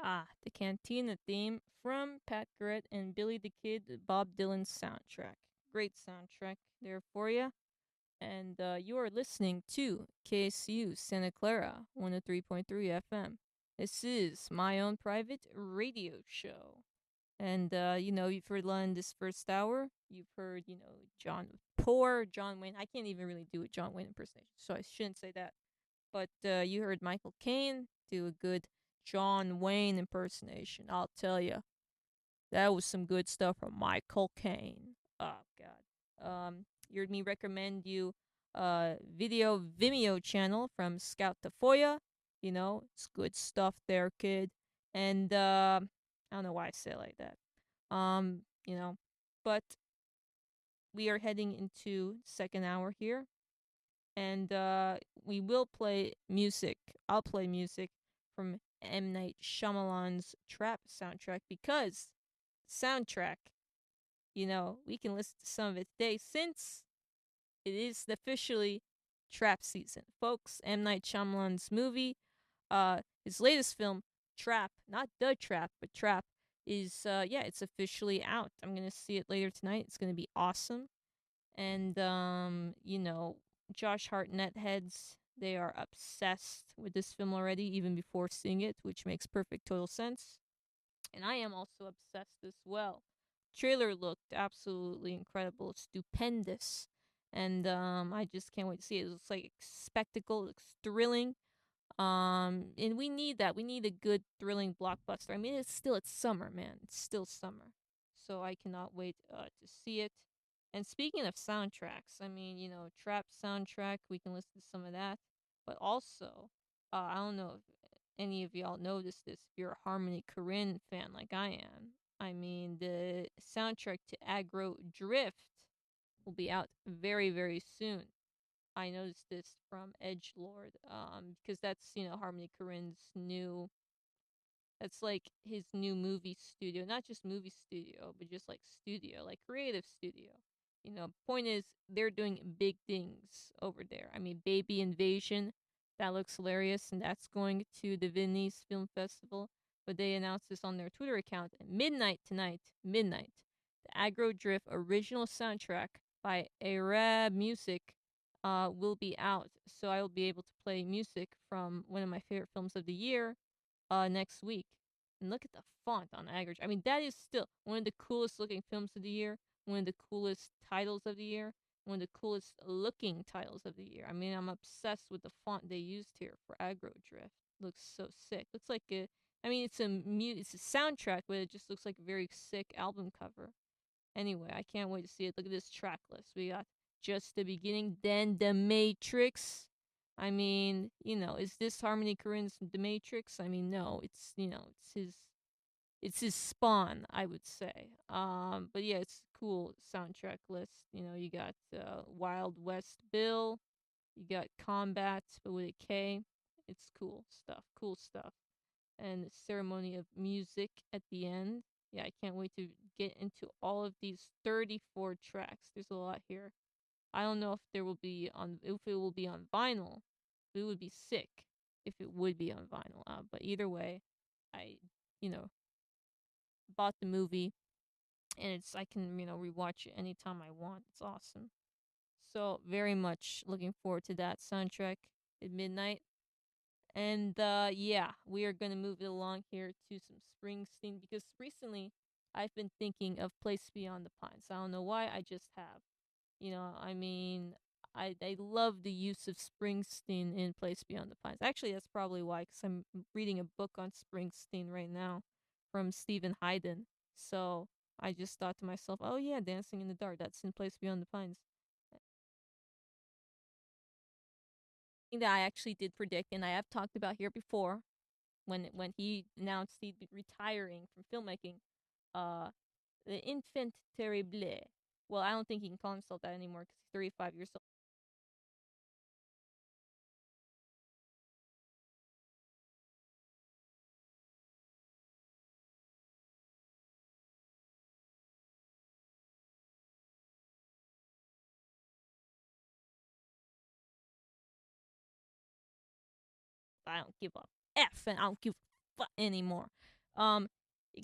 Ah, the Cantina theme from Pat Garrett and Billy the Kid, Bob Dylan's soundtrack. Great soundtrack there for you. And you are listening to KSU Santa Clara 103.3 FM. This is my own private radio show. And, you've heard Lon this first hour. You've heard, poor John Wayne. I can't even really do a John Wayne impersonation, so I shouldn't say that. But you heard Michael Caine do a good John Wayne impersonation. I'll tell you, that was some good stuff from Michael Caine. Oh God. You heard me recommend you video Vimeo channel from Scout to Foya. It's good stuff there, kid. And I don't know why I say it like that. But we are heading into second hour here, and we will play music. I'll play music from M. Night Shyamalan's Trap soundtrack because soundtrack, we can listen to some of it today since it is officially Trap season. Folks, M. Night Shyamalan's movie, his latest film, Trap, not The Trap, but Trap, is, it's officially out. I'm going to see it later tonight. It's going to be awesome. And Josh Hartnett heads, they are obsessed with this film already, even before seeing it, which makes perfect total sense. And I am also obsessed as well. Trailer looked absolutely incredible, stupendous, and I just can't wait to see it. It looks like a spectacle, it looks thrilling. And we need that. We need a good thrilling blockbuster. I mean, it's summer, man. It's still summer, so I cannot wait to see it. And speaking of soundtracks, I mean, Trap soundtrack, we can listen to some of that. But also, I don't know if any of y'all noticed this. If you're a Harmony Korine fan like I am, I mean, the soundtrack to Aggro Drift will be out very, very soon. I noticed this from Edgelord, because that's Harmony Korine's new. That's like his new movie studio, not just movie studio, but just like studio, like creative studio. Point is they're doing big things over there. I mean, Baby Invasion, that looks hilarious, and that's going to the Venice Film Festival. But they announced this on their Twitter account at midnight tonight. Midnight, the Aggro Drift original soundtrack by Arab Music will be out. So I will be able to play music from one of my favorite films of the year next week. And look at the font on Aggro. I mean, that is still one of the coolest looking films of the year, one of the coolest titles of the year, one of the coolest looking titles of the year. I mean, I'm obsessed with the font they used here for Aggro Drift. Looks so sick. Looks like it's a soundtrack, but it just looks like a very sick album cover. Anyway, I can't wait to see it. Look at this track list. We got Just the Beginning, then The Matrix. I mean, is this Harmony Korine's The Matrix? I mean, no, it's his spawn, I would say. But yeah, it's a cool soundtrack list. You got Wild West Bill, you got Combat, but with a K. It's cool stuff. Cool stuff. And the ceremony of music at the end. Yeah, I can't wait to get into all of these 34 tracks. There's a lot here. I don't know if it will be on vinyl. It would be sick if it would be on vinyl. But either way, I you know bought the movie, and I can rewatch it anytime I want. It's awesome. So very much looking forward to that soundtrack at midnight. And yeah, we are gonna move it along here to some Springsteen because recently I've been thinking of Place Beyond the Pines. I don't know why, I just have. I mean, I love the use of Springsteen in Place Beyond the Pines. Actually, that's probably why, because I'm reading a book on Springsteen right now from Stephen Hayden. So I just thought to myself, oh yeah, Dancing in the Dark, that's in Place Beyond the Pines. That I actually did predict, and I have talked about here before, when he announced he'd be retiring from filmmaking, uh, the Infant Terrible. Well, I don't think he can call himself that anymore because he's 35 years old. I don't give a F, and I don't give a fuck anymore. Um,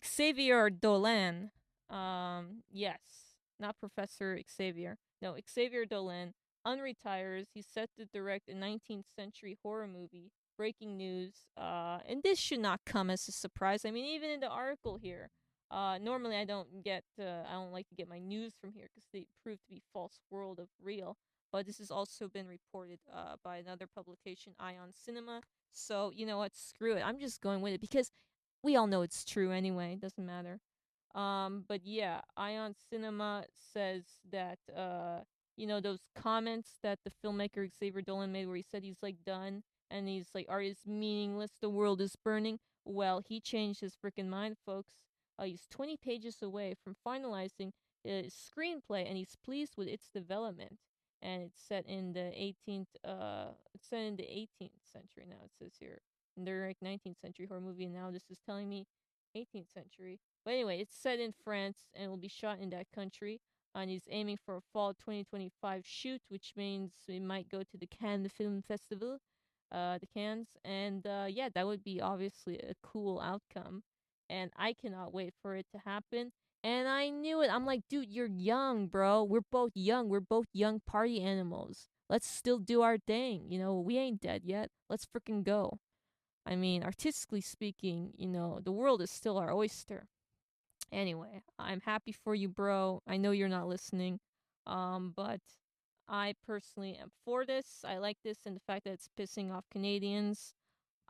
Xavier Dolan. Yes, not Professor Xavier. No, Xavier Dolan unretires. He's set to direct a 19th century horror movie. Breaking news. And this should not come as a surprise. I mean, even in the article here. Normally I don't like to get my news from here because they prove to be false world of real. But this has also been reported by another publication, Ion Cinema. So you know what? Screw it. I'm just going with it because we all know it's true anyway. It doesn't matter. But yeah, Ion Cinema says that those comments that the filmmaker Xavier Dolan made, where he said he's like done and he's like, art is meaningless, the world is burning. Well, he changed his freaking mind, folks. He's 20 pages away from finalizing his screenplay, and he's pleased with its development. And it's set in the 18th century now. It says here, and they're like 19th century horror movie, and now this is telling me 18th century. But anyway, it's set in France and will be shot in that country. And he's aiming for a fall 2025 shoot, which means we might go to the Cannes Film Festival, the Cannes. And yeah, that would be obviously a cool outcome. And I cannot wait for it to happen. And I knew it. I'm like, dude, you're young, bro. We're both young. We're both young party animals. Let's still do our thing. You know, we ain't dead yet. Let's freaking go. I mean, artistically speaking, the world is still our oyster. Anyway, I'm happy for you, bro. I know you're not listening, but I personally am for this. I like this and the fact that it's pissing off Canadians.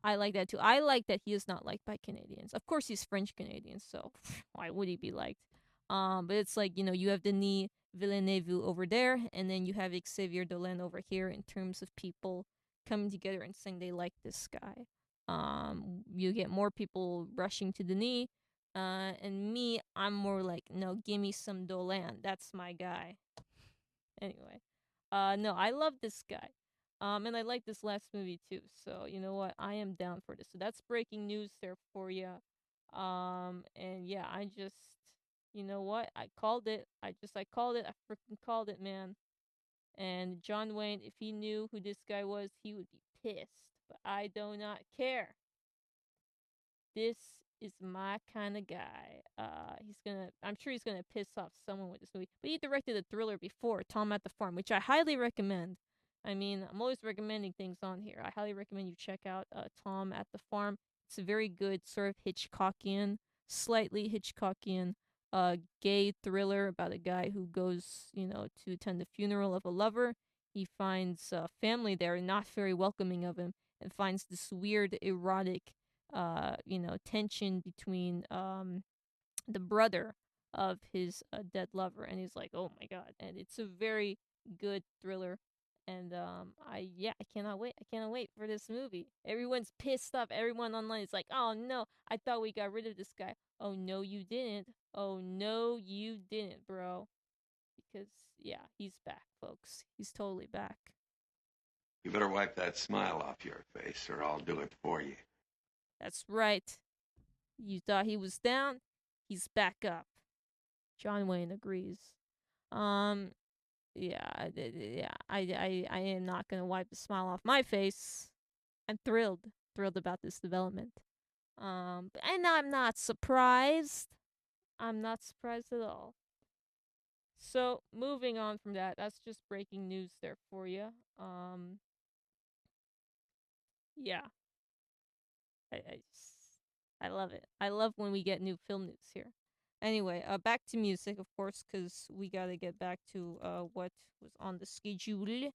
I like that too. I like that he is not liked by Canadians. Of course, he's French Canadian, so why would he be liked? But it's like you have Denis Villeneuve over there, and then you have Xavier Dolan over here. In terms of people coming together and saying they like this guy, you get more people rushing to Denis, and me, I'm more like, no, give me some Dolan. That's my guy. Anyway, no, I love this guy. And I like this last movie too. So you know what? I am down for this. So that's breaking news there for you. And yeah, I just, you know what? I called it. I called it. I freaking called it, man. And John Wayne, if he knew who this guy was, he would be pissed. But I do not care. This is my kind of guy. I'm sure he's gonna piss off someone with this movie. But he directed a thriller before, Tom at the Farm, which I highly recommend. I mean, I'm always recommending things on here. I highly recommend you check out Tom at the Farm. It's a very good sort of Hitchcockian, slightly Hitchcockian, gay thriller about a guy who goes, to attend the funeral of a lover. He finds family there not very welcoming of him, and finds this weird erotic tension between the brother of his dead lover, and he's like, oh my god, and it's a very good thriller. And I cannot wait. I cannot wait for this movie. Everyone's pissed off. Everyone online is like, oh no, I thought we got rid of this guy. Oh no, you didn't. Oh no, you didn't, bro. Because yeah, he's back, folks. He's totally back. You better wipe that smile off your face, or I'll do it for you. That's right. You thought he was down? He's back up. John Wayne agrees. Um, yeah, yeah. I am not gonna wipe the smile off my face. I'm thrilled about this development. And I'm not surprised. I'm not surprised at all. So moving on from that, that's just breaking news there for you. Yeah, I love it. I love when we get new film news here. Anyway, back to music, of course, because we gotta get back to what was on the schedule.